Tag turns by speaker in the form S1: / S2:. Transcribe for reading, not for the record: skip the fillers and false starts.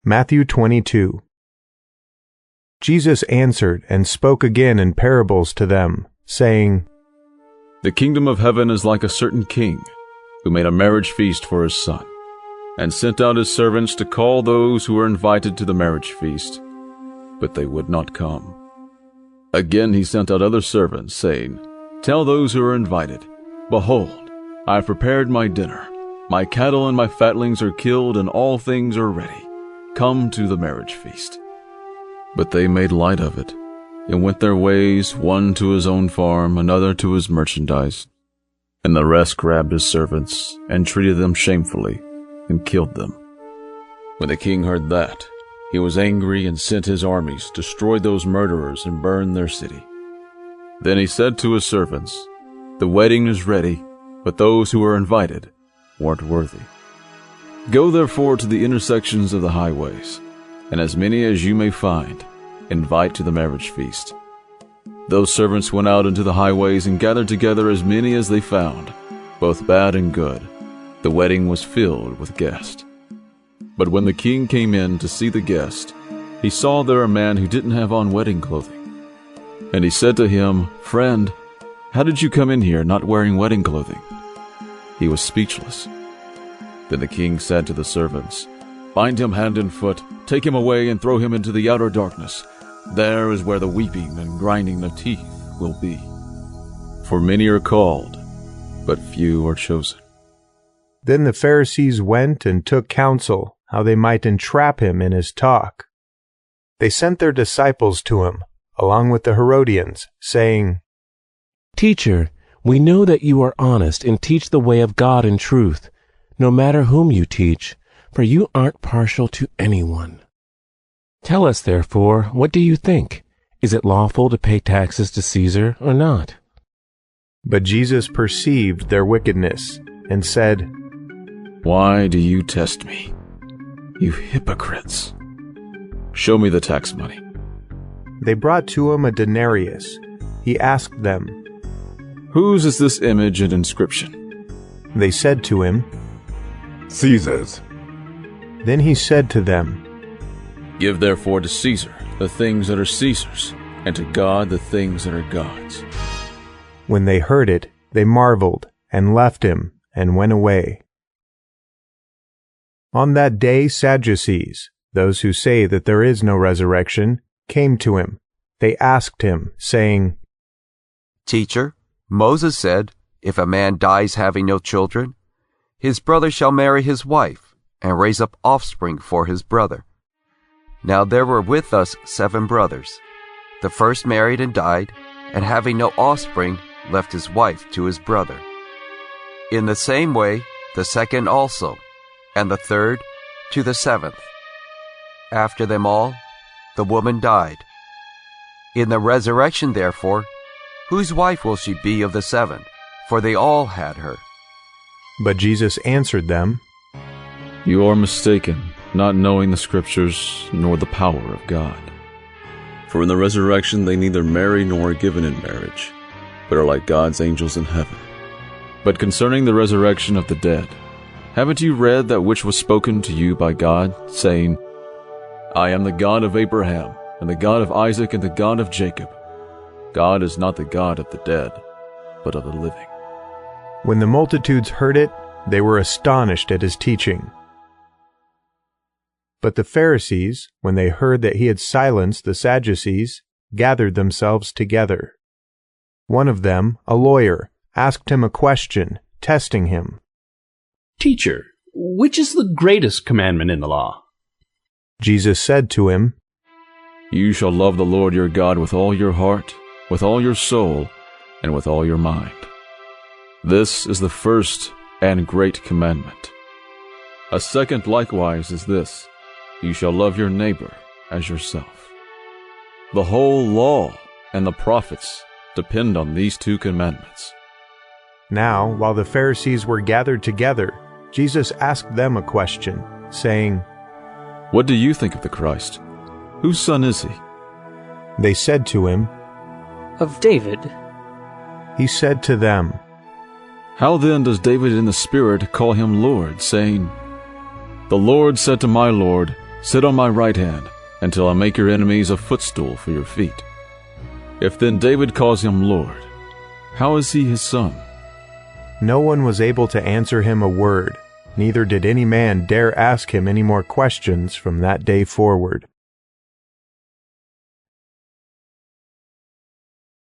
S1: Matthew 22. Jesus answered and spoke again in parables to them, saying,
S2: The kingdom of heaven is like a certain king, who made a marriage feast for his son, and sent out his servants to call those who were invited to the marriage feast, but they would not come. Again he sent out other servants, saying, Tell those who are invited, Behold, I have prepared my dinner. My cattle and my fatlings are killed, and all things are ready. Come to the marriage feast. But they made light of it, and went their ways, one to his own farm, another to his merchandise. And the rest grabbed his servants, and treated them shamefully, and killed them. When the king heard that, he was angry and sent his armies, destroyed those murderers, and burned their city. Then he said to his servants, The wedding is ready, but those who were invited weren't worthy. Go therefore to the intersections of the highways, and as many as you may find, invite to the marriage feast. Those servants went out into the highways and gathered together as many as they found, both bad and good. The wedding was filled with guests. But when the king came in to see the guest, he saw there a man who didn't have on wedding clothing. And he said to him, Friend, how did you come in here not wearing wedding clothing? He was speechless. Then the king said to the servants, Bind him hand and foot, take him away and throw him into the outer darkness. There is where the weeping and grinding of teeth will be. For many are called, but few are chosen.
S1: Then the Pharisees went and took counsel how they might entrap him in his talk. They sent their disciples to him, along with the Herodians, saying,
S3: Teacher, we know that you are honest and teach the way of God in truth, no matter whom you teach, for you aren't partial to anyone. Tell us, therefore, what do you think? Is it lawful to pay taxes to Caesar or not?
S1: But Jesus perceived their wickedness, and said,
S2: Why do you test me, you hypocrites? Show me the tax money.
S1: They brought to him a denarius. He asked them,
S2: Whose is this image and inscription?
S1: They said to him,
S4: Caesar's.
S1: Then he said to them,
S2: Give therefore to Caesar the things that are Caesar's, and to God the things that are God's.
S1: When they heard it, they marveled, and left him, and went away. On that day Sadducees, those who say that there is no resurrection, came to him. They asked him, saying,
S5: Teacher, Moses said, If a man dies having no children, his brother shall marry his wife, and raise up offspring for his brother. Now there were with us 7 brothers. The first married and died, and having no offspring, left his wife to his brother. In the same way, the second also, and the third to the 7th. After them all, the woman died. In the resurrection, therefore, whose wife will she be of the 7? For they all had her.
S1: But Jesus answered them,
S2: You are mistaken, not knowing the Scriptures nor the power of God. For in the resurrection they neither marry nor are given in marriage, but are like God's angels in heaven. But concerning the resurrection of the dead, haven't you read that which was spoken to you by God, saying, I am the God of Abraham, and the God of Isaac, and the God of Jacob. God is not the God of the dead, but of the living.
S1: When the multitudes heard it, they were astonished at his teaching. But the Pharisees, when they heard that he had silenced the Sadducees, gathered themselves together. One of them, a lawyer, asked him a question, testing him.
S6: Teacher, which is the greatest commandment in the law?
S1: Jesus said to him,
S2: You shall love the Lord your God with all your heart, with all your soul, and with all your mind. This is the first and great commandment. A second likewise is this, You shall love your neighbor as yourself. The whole law and the prophets depend on these 2 commandments.
S1: Now, while the Pharisees were gathered together, Jesus asked them a question, saying,
S2: What do you think of the Christ? Whose son is he?
S1: They said to him,
S7: Of David.
S1: He said to them,
S2: How then does David in the Spirit call him Lord, saying, The Lord said to my Lord, Sit on my right hand, until I make your enemies a footstool for your feet. If then David calls him Lord, how is he his son?"
S1: No one was able to answer him a word, neither did any man dare ask him any more questions from that day forward.